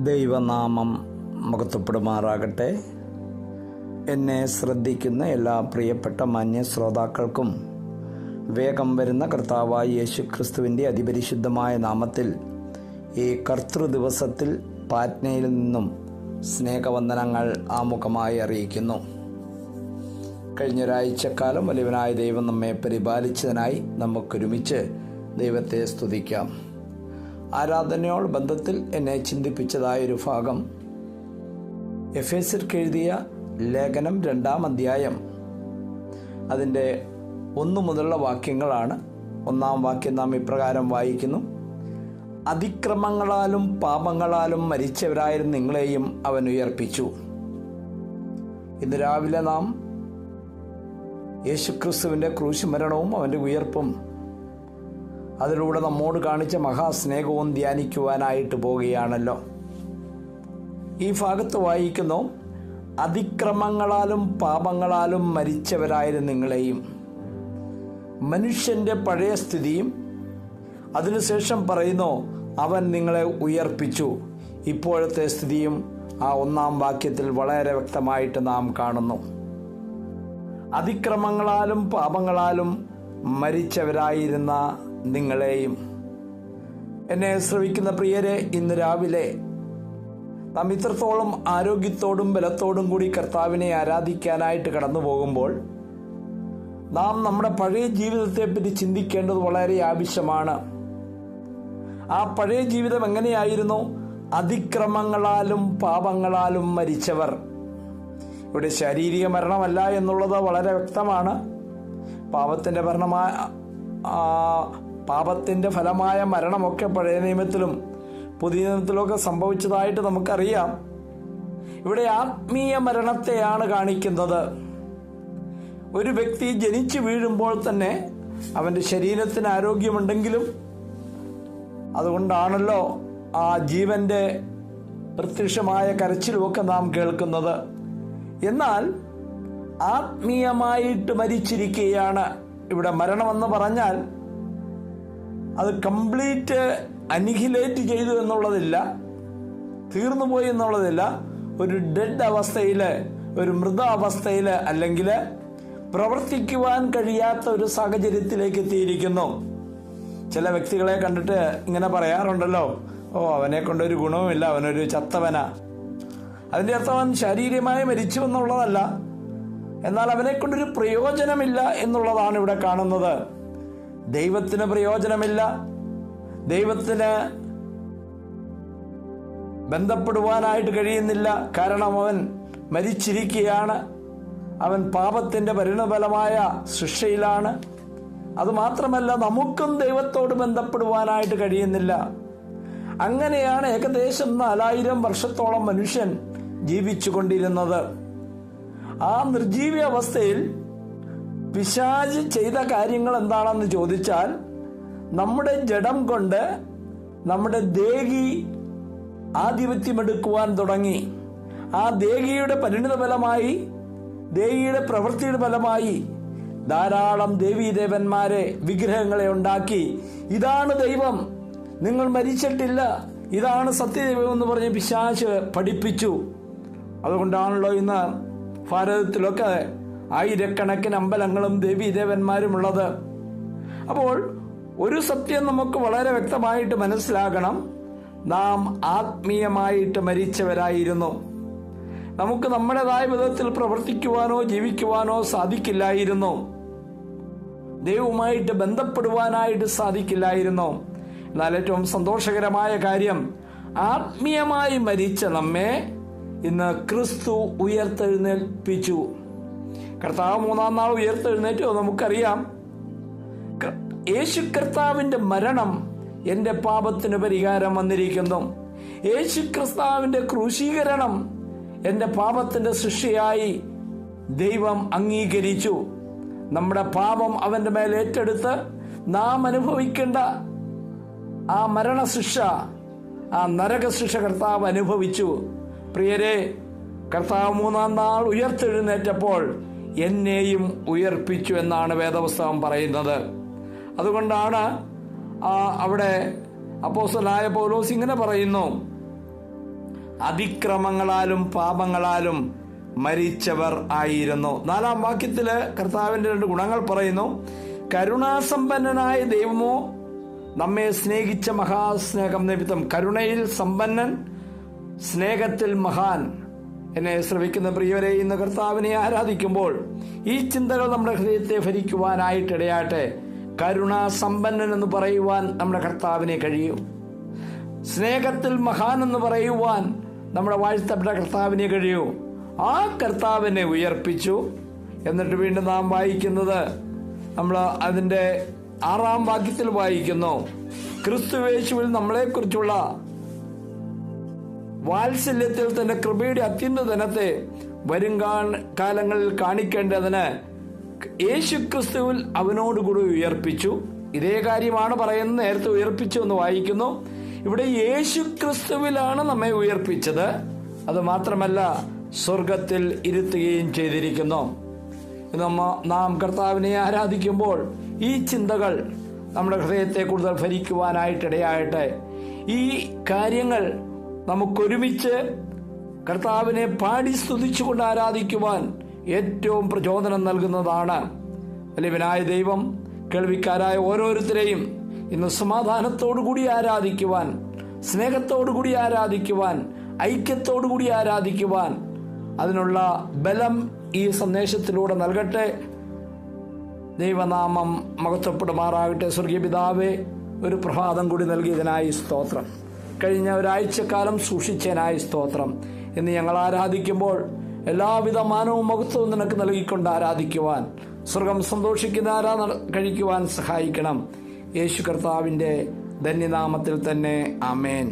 ദൈവനാമം മഹത്വപ്പെടുമാറാകട്ടെ. എന്നെ ശ്രദ്ധിക്കുന്ന എല്ലാ പ്രിയപ്പെട്ട മാന്യ ശ്രോതാക്കൾക്കും വേഗം വരുന്ന കർത്താവായ യേശുക്രിസ്തുവിൻ്റെ അതിപരിശുദ്ധമായ നാമത്തിൽ ഈ കർത്തൃദിവസത്തിൽ പാറ്റ്നയിൽ നിന്നും സ്നേഹവന്ദനങ്ങൾ ആമുഖമായി അറിയിക്കുന്നു. കഴിഞ്ഞൊരാഴ്ചക്കാലം വലിയവനായ ദൈവം നമ്മെ പരിപാലിച്ചതിനായി നമുക്കൊരുമിച്ച് ദൈവത്തെ സ്തുതിക്കാം. ആരാധനയോട് ബന്ധത്തിൽ എന്നെ ചിന്തിപ്പിച്ചതായൊരു ഭാഗം എഫേസ്യർക്ക് എഴുതിയ ലേഖനം 2-ാം അധ്യായം അതിൻ്റെ 1 മുതലുള്ള വാക്യങ്ങളാണ്. 1-ാം വാക്യം നാം ഇപ്രകാരം വായിക്കുന്നു: അതിക്രമങ്ങളാലും പാപങ്ങളാലും മരിച്ചവരായിരുന്ന നിങ്ങളെയും അവൻ ഉയർപ്പിച്ചു. ഇന്ന് രാവിലെ നാം യേശുക്രിസ്തുവിൻ്റെ ക്രൂശ് മരണവും അവൻ്റെ ഉയർപ്പും അതിലൂടെ നമ്മോട് കാണിച്ച മഹാസ്നേഹവും ധ്യാനിക്കുവാനായിട്ട് പോവുകയാണല്ലോ. ഈ ഭാഗത്ത് വായിക്കുന്നു: അതിക്രമങ്ങളാലും പാപങ്ങളാലും മരിച്ചവരായിരുന്ന നിങ്ങളെയും. മനുഷ്യൻ്റെ പഴയ സ്ഥിതിയും അതിനുശേഷം പറയുന്നു അവൻ നിങ്ങളെ ഉയർപ്പിച്ചു. ഇപ്പോഴത്തെ സ്ഥിതിയും ആ 1-ാം വാക്യത്തിൽ വളരെ വ്യക്തമായിട്ട് നാം കാണുന്നു. അതിക്രമങ്ങളാലും പാപങ്ങളാലും മരിച്ചവരായിരുന്ന നിങ്ങളെയും. എന്നെ ശ്രവിക്കുന്ന പ്രിയരെ, ഇന്ന് രാവിലെ നാം ഇത്രത്തോളം ആരോഗ്യത്തോടും ബലത്തോടും കൂടി കർത്താവിനെ ആരാധിക്കാനായിട്ട് കടന്നു പോകുമ്പോൾ നാം നമ്മുടെ പഴയ ജീവിതത്തെപ്പറ്റി ചിന്തിക്കേണ്ടത് വളരെ ആവശ്യമാണ്. ആ പഴയ ജീവിതം എങ്ങനെയായിരുന്നു? അതിക്രമങ്ങളാലും പാപങ്ങളാലും മരിച്ചവർ. ഇവിടെ ശാരീരിക മരണമല്ല എന്നുള്ളത് വളരെ വ്യക്തമാണ്. പാപത്തിൻ്റെ ഫലമായ മരണമൊക്കെ പഴയ നിയമത്തിലും പുതിയ നിയമത്തിലുമൊക്കെ സംഭവിച്ചതായിട്ട് നമുക്കറിയാം. ഇവിടെ ആത്മീയ മരണത്തെയാണ് കാണിക്കുന്നത്. ഒരു വ്യക്തി ജനിച്ചു വീഴുമ്പോൾ തന്നെ അവൻ്റെ ശരീരത്തിന് ആരോഗ്യമുണ്ടെങ്കിലും അതുകൊണ്ടാണല്ലോ ആ ജീവൻ്റെ പ്രത്യക്ഷമായ കരച്ചിലുമൊക്കെ നാം കേൾക്കുന്നത്. എന്നാൽ ആത്മീയമായിട്ട് മരിച്ചിരിക്കുകയാണ്. ഇവിടെ മരണമെന്ന് പറഞ്ഞാൽ അത് കംപ്ലീറ്റ് അനിഹിലേറ്റ് ചെയ്തു എന്നുള്ളതില്ല, തീർന്നുപോയി എന്നുള്ളതില്ല. ഒരു ഡെഡ് അവസ്ഥയിൽ, ഒരു മൃത അവസ്ഥയിൽ, അല്ലെങ്കിൽ പ്രവർത്തിക്കുവാൻ കഴിയാത്ത ഒരു സാഹചര്യത്തിലേക്ക് എത്തിയിരിക്കുന്നു. ചില വ്യക്തികളെ കണ്ടിട്ട് ഇങ്ങനെ പറയാറുണ്ടല്ലോ, അവനെ കൊണ്ടൊരു ഗുണവുമില്ല, അവനൊരു ചത്തവനാ. അതിൻ്റെ അർത്ഥം അവൻ ശാരീരികമായി മരിച്ചു എന്നുള്ളതല്ല, എന്നാൽ അവനെ കൊണ്ടൊരു പ്രയോജനമില്ല എന്നുള്ളതാണ് ഇവിടെ കാണുന്നത്. ദൈവത്തിന് പ്രയോജനമില്ല, ദൈവത്തിന് ബന്ധപ്പെടുവാനായിട്ട് കഴിയുന്നില്ല. കാരണം അവൻ മരിച്ചിരിക്കുകയാണ്, അവൻ പാപത്തിൻ്റെ പരിണതഫലമായ ശിക്ഷയിലാണ്. അതുമാത്രമല്ല, നമുക്കും ദൈവത്തോട് ബന്ധപ്പെടുവാനായിട്ട് കഴിയുന്നില്ല. അങ്ങനെയാണ് ഏകദേശം 4000 വർഷത്തോളം മനുഷ്യൻ ജീവിച്ചു കൊണ്ടിരുന്നത്. ആ നിർജീവ അവസ്ഥയിൽ പിശാച് ചെയ്ത കാര്യങ്ങൾ എന്താണെന്ന് ചോദിച്ചാൽ, നമ്മുടെ ജഡം കൊണ്ട് നമ്മുടെ ദേഹി ആധിപത്യമെടുക്കുവാൻ തുടങ്ങി. ആ ദേഹിയുടെ പരിണിതഫലമായി, ദേഹിയുടെ പ്രവൃത്തിയുടെ ഫലമായി ധാരാളം ദേവീദേവന്മാരെ, വിഗ്രഹങ്ങളെ ഉണ്ടാക്കി. ഇതാണ് ദൈവം, നിങ്ങൾ മരിച്ചിട്ടില്ല, ഇതാണ് സത്യദൈവം എന്ന് പറഞ്ഞ് പിശാച് പഠിപ്പിച്ചു. അതുകൊണ്ടാണല്ലോ ഇന്ന് ഭാരതത്തിലൊക്കെ ആയിരക്കണക്കിന് അമ്പലങ്ങളും ദേവീദേവന്മാരും ഉള്ളത്. അപ്പോൾ ഒരു സത്യം നമുക്ക് വളരെ വ്യക്തമായിട്ട് മനസ്സിലാകണം: നാം ആത്മീയമായിട്ട് മരിച്ചവരായിരുന്നു. നമുക്ക് നമ്മുടേതായ വിധത്തിൽ പ്രവർത്തിക്കുവാനോ ജീവിക്കുവാനോ സാധിക്കില്ലായിരുന്നു. ദൈവവുമായിട്ട് ബന്ധപ്പെടുവാനായിട്ട് സാധിക്കില്ലായിരുന്നു. എന്നാൽ ഏറ്റവും സന്തോഷകരമായ കാര്യം, ആത്മീയമായി മരിച്ച നമ്മെ ഇന്ന് ക്രിസ്തു ഉയർത്തെഴുന്നേൽപ്പിച്ചു. കർത്താവ് 3-ാം നാൾ ഉയർത്തെഴുന്നേറ്റോ നമുക്കറിയാം. യേശു കർത്താവിൻ്റെ മരണം എൻ്റെ പാപത്തിന് പരിഹാരം വന്നിരിക്കുന്നു. യേശു കർത്താവിൻ്റെ ക്രൂശീകരണം എൻ്റെ പാപത്തിൻ്റെ ശിക്ഷയായി ദൈവം അംഗീകരിച്ചു. നമ്മുടെ പാപം അവൻ്റെ മേൽ ഏറ്റെടുത്ത് നാം അനുഭവിക്കേണ്ട ആ മരണശിക്ഷ, ആ നരകശിക്ഷ കർത്താവ് അനുഭവിച്ചു. പ്രിയരെ, കർത്താവ് 3-ാം നാൾ ഉയർത്തെഴുന്നേറ്റപ്പോൾ എന്നെയും ഉയർപ്പിച്ചു എന്നാണ് വേദപുസ്തകം പറയുന്നത്. അതുകൊണ്ടാണ് അവിടെ അപ്പോസ്തലനായ പൗലോസ് ഇങ്ങനെ പറയുന്നു: അതിക്രമങ്ങളാലും പാപങ്ങളാലും മരിച്ചവർ ആയിരുന്നു. 4-ാം വാക്യത്തില് കർത്താവിന്റെ 2 ഗുണങ്ങൾ പറയുന്നു. കരുണാസമ്പന്നനായ ദൈവമോ നമ്മെ സ്നേഹിച്ച മഹാസ്നേഹം നിമിത്തം. കരുണയിൽ സമ്പന്നൻ, സ്നേഹത്തിൽ മഹാൻ. എന്നെ ശ്രവിക്കുന്ന പ്രിയവരെ, ഇന്ന് കർത്താവിനെ ആരാധിക്കുമ്പോൾ ഈ ചിന്തകൾ നമ്മുടെ ഹൃദയത്തെ ഭരിക്കുവാനായിട്ടിടയാട്ടെ. കരുണാസമ്പന്നൻ എന്ന് പറയുവാൻ നമ്മുടെ കർത്താവിനെ കഴിയും. സ്നേഹത്തിൽ മഹാൻ എന്ന് പറയുവാൻ നമ്മുടെ വാഴ്ത്തപ്പെട്ട കർത്താവിനെ കഴിയൂ. ആ കർത്താവിനെ ഉയർപ്പിച്ചു. എന്നിട്ട് വീണ്ടും നാം വായിക്കുന്നത്, നമ്മൾ അതിൻ്റെ 6-ാം വാക്യത്തിൽ വായിക്കുന്നു, ക്രിസ്തുയേശുവിൽ നമ്മളെക്കുറിച്ചുള്ള വാത്സല്യത്തിൽ തന്റെ കൃപയുടെ അത്യുന്നതനത്തെ വരും കാലങ്ങളിൽ കാണിക്കേണ്ടതിന് യേശു ക്രിസ്തുവിൽ അവനോടുകൂടി ഉയർപ്പിച്ചു. ഇതേ കാര്യമാണ് പറയുന്നത്. നേരത്തെ ഉയർപ്പിച്ചു എന്ന് വായിക്കുന്നു. ഇവിടെ യേശു ക്രിസ്തുവിലാണ് നമ്മെ ഉയർപ്പിച്ചത്. അത് മാത്രമല്ല, സ്വർഗത്തിൽ ഇരുത്തുകയും ചെയ്തിരിക്കുന്നു. നാം കർത്താവിനെ ആരാധിക്കുമ്പോൾ ഈ ചിന്തകൾ നമ്മുടെ ഹൃദയത്തെ കൂടുതൽ ഭരിക്കുവാനായിട്ടിടയാകട്ടെ. ഈ കാര്യങ്ങൾ നമുക്കൊരുമിച്ച് കർത്താവിനെ പാടി സ്തുതിച്ചുകൊണ്ട് ആരാധിക്കുവാൻ ഏറ്റവും പ്രചോദനം നൽകുന്നതാണ്. വലിയവനായ ദൈവം കേൾവിക്കാരായ ഓരോരുത്തരെയും ഇന്ന് സമാധാനത്തോടുകൂടി ആരാധിക്കുവാൻ, സ്നേഹത്തോടുകൂടി ആരാധിക്കുവാൻ, ഐക്യത്തോടുകൂടി ആരാധിക്കുവാൻ അതിനുള്ള ബലം ഈ സന്ദേശത്തിലൂടെ നൽകട്ടെ. ദൈവനാമം മഹത്വപ്പെടുമാറാകട്ടെ. സ്വർഗീയ പിതാവേ, ഒരു പ്രഭാതം കൂടി നൽകിയതിനായി സ്തോത്രം. കഴിഞ്ഞ ഒരാഴ്ചക്കാലം സൂക്ഷിച്ചതിനായി സ്തോത്രം. ഇന്ന് ഞങ്ങൾ ആരാധിക്കുമ്പോൾ എല്ലാവിധ മാനവും മഹത്വവും നിനക്ക് നൽകിക്കൊണ്ട് ആരാധിക്കുവാൻ, സ്വർഗം സന്തോഷിക്കുന്ന കഴിക്കുവാൻ സഹായിക്കണം. യേശു കർത്താവിൻ്റെ ധന്യനാമത്തിൽ തന്നെ ആമേൻ.